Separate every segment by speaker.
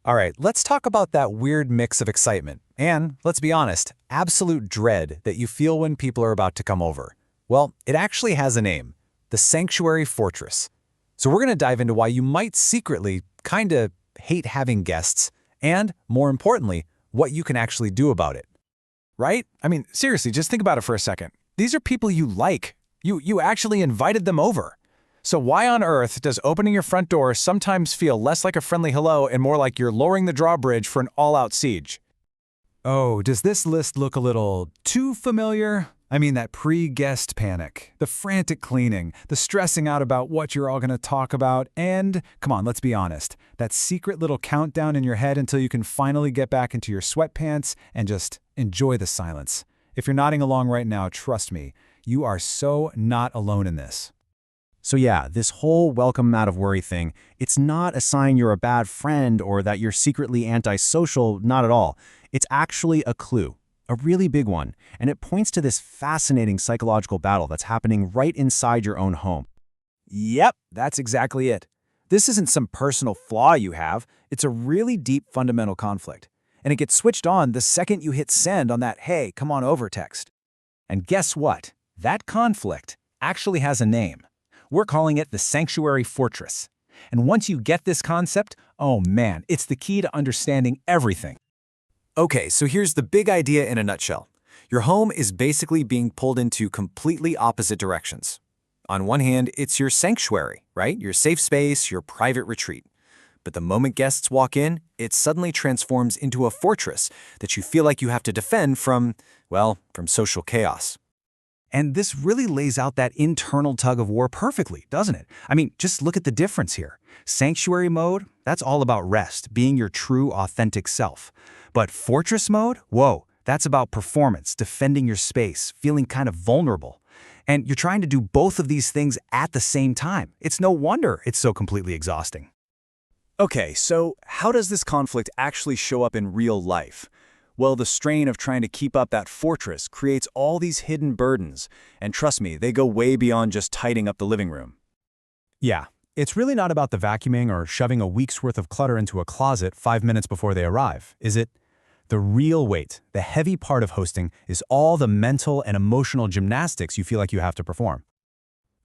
Speaker 1: All right, let's talk about that weird mix of excitement and, let's be honest, absolute dread that you feel when people are about to come over. Well, it actually has a name, the Sanctuary Fortress. So we're going to dive into why you might secretly kinda hate having guests and, more importantly, what you can actually do about it.
Speaker 2: Right? I mean, seriously, just think about it for a second. These are people you like. You actually invited them over. So why on earth does opening your front door sometimes feel less like a friendly hello and more like you're lowering the drawbridge for an all-out siege?
Speaker 3: Oh, does this list look a little too familiar? I mean, that pre-guest panic, the frantic cleaning, the stressing out about what you're all going to talk about, and, come on, let's be honest, that secret little countdown in your head until you can finally get back into your sweatpants and just enjoy the silence. If you're nodding along right now, trust me, you are so not alone in this.
Speaker 4: So yeah, this whole welcome out of worry thing, it's not a sign you're a bad friend or that you're secretly antisocial, not at all. It's actually a clue, a really big one, and it points to this fascinating psychological battle that's happening right inside your own home.
Speaker 2: Yep, that's exactly it. This isn't some personal flaw you have, it's a really deep fundamental conflict. And it gets switched on the second you hit send on that "hey, come on over" text. And guess what? That conflict actually has a name. We're calling it the Sanctuary Fortress. And once you get this concept, oh man, it's the key to understanding everything.
Speaker 1: Okay, so here's the big idea in a nutshell. Your home is basically being pulled into completely opposite directions. On one hand, it's your sanctuary, right? Your safe space, your private retreat. But the moment guests walk in, it suddenly transforms into a fortress that you feel like you have to defend from, well, from social chaos.
Speaker 3: And this really lays out that internal tug of war perfectly, doesn't it? I mean, just look at the difference here. Sanctuary mode, that's all about rest, being your true, authentic self. But fortress mode, whoa, that's about performance, defending your space, feeling kind of vulnerable. And you're trying to do both of these things at the same time. It's no wonder it's so completely exhausting.
Speaker 2: Okay, so how does this conflict actually show up in real life? Well, the strain of trying to keep up that fortress creates all these hidden burdens, and trust me, they go way beyond just tidying up the living room.
Speaker 3: Yeah, it's really not about the vacuuming or shoving a week's worth of clutter into a closet 5 minutes before they arrive, is it? The real weight, the heavy part of hosting, is all the mental and emotional gymnastics you feel like you have to perform.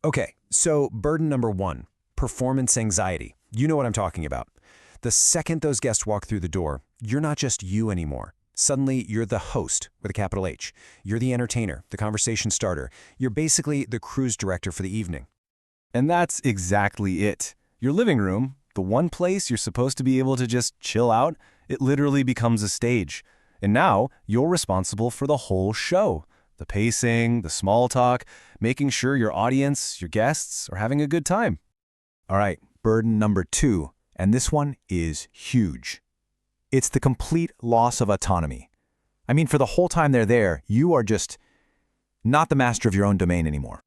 Speaker 1: Okay, so burden number 1, performance anxiety. You know what I'm talking about. The second those guests walk through the door, you're not just you anymore. Suddenly, you're the host, with a capital H. You're the entertainer, the conversation starter. You're basically the cruise director for the evening.
Speaker 2: And that's exactly it. Your living room, the one place you're supposed to be able to just chill out, it literally becomes a stage. And now, you're responsible for the whole show. The pacing, the small talk, making sure your audience, your guests, are having a good time.
Speaker 1: All right, burden number 2, and this one is huge. It's the complete loss of autonomy. I mean, for the whole time they're there, you are just not the master of your own domain anymore.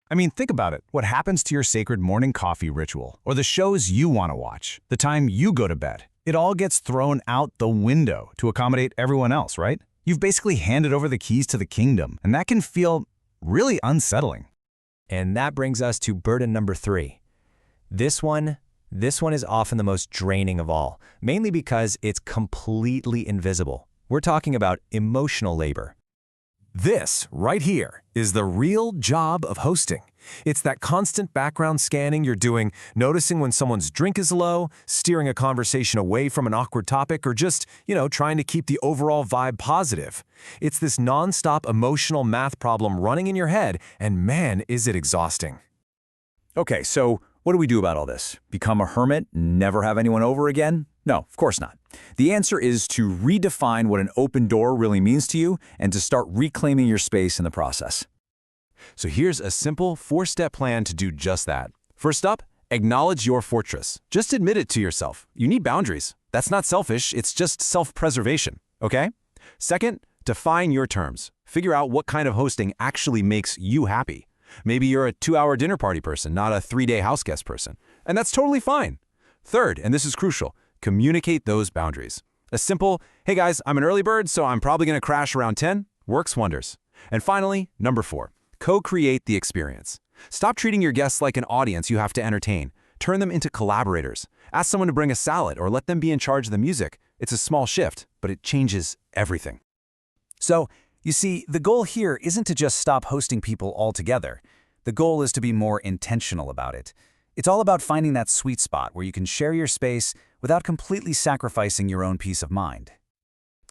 Speaker 3: I mean, think about it. What happens to your sacred morning coffee ritual, or the shows you want to watch, the time you go to bed? It all gets thrown out the window to accommodate everyone else, right? You've basically handed over the keys to the kingdom, and that can feel really unsettling.
Speaker 1: And that brings us to burden number 3. This one is often the most draining of all, mainly because it's completely invisible. We're talking about emotional labor. This, right here, is the real job of hosting. It's that constant background scanning you're doing, noticing when someone's drink is low, steering a conversation away from an awkward topic, or just, trying to keep the overall vibe positive. It's this nonstop emotional math problem running in your head, and man, is it exhausting. Okay, so what do we do about all this? Become a hermit? Never have anyone over again? No, of course not. The answer is to redefine what an open door really means to you and to start reclaiming your space in the process. So here's a simple 4-step plan to do just that. First up, acknowledge your fortress. Just admit it to yourself. You need boundaries. That's not selfish, it's just self-preservation, okay? Second, define your terms. Figure out what kind of hosting actually makes you happy. Maybe you're a 2-hour dinner party person, not a 3-day house guest person. And that's totally fine. Third, and this is crucial, communicate those boundaries. A simple, hey guys, I'm an early bird, so I'm probably going to crash around 10, works wonders. And finally, number 4, co-create the experience. Stop treating your guests like an audience you have to entertain.
Speaker 4: Turn them into collaborators. Ask someone to bring a salad or let them be in charge of the music. It's a small shift, but it changes everything.
Speaker 2: So, you see, the goal here isn't to just stop hosting people altogether. The goal is to be more intentional about it. It's all about finding that sweet spot where you can share your space without completely sacrificing your own peace of mind.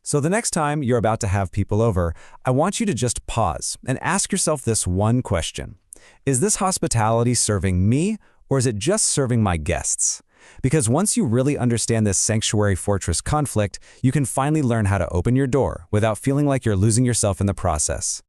Speaker 1: So the next time you're about to have people over, I want you to just pause and ask yourself this one question. Is this hospitality serving me, or is it just serving my guests? Because once you really understand this sanctuary fortress conflict, you can finally learn how to open your door without feeling like you're losing yourself in the process.